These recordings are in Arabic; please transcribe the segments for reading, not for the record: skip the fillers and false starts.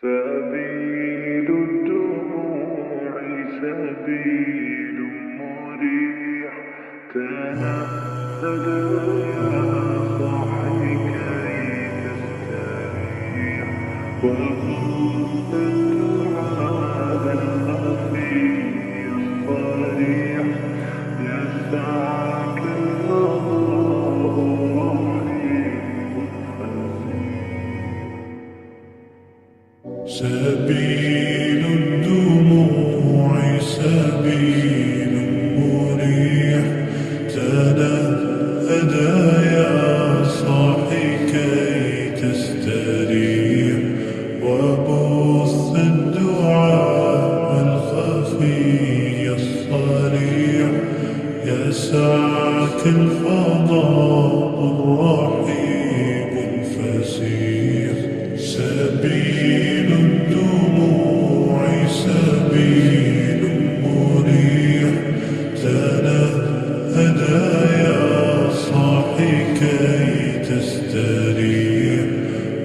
سبيل الدموع سبيل مريح، تنهد يا صاحي كي تستريح، وخذ الدعاء الخفي الصريح، يسعك الفضاء الرحيم الفسيح. سبيل الدموع سبيل مريح، تنهد يا صاحي كي تستريح، وبث الدعاء الخفي الصريح، يسعك الفضاء الرحيب الفسيح. سبيل الدموع سبيل مريح، تنهد يا صاحي كي تستريح،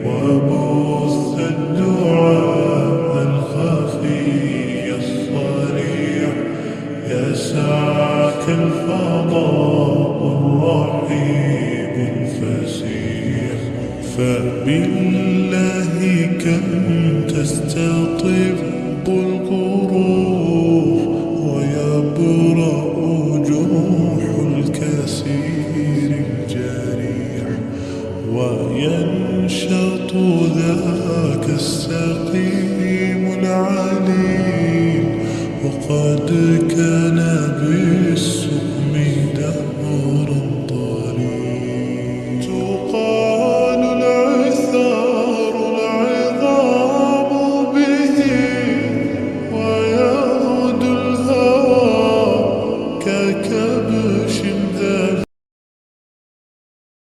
وبث الدعاء الخفي الصريح، يسعك الفضاء الرحيب الفسيح. فبالله كم تستطب القروح، ويبرأ جروح الكثير الجريح، وينشط ذاك السقيم العليل، وقد كان بالسقم دهرا طريق. تقال العثار العظام به، ويغدو الهوى ككبش ذا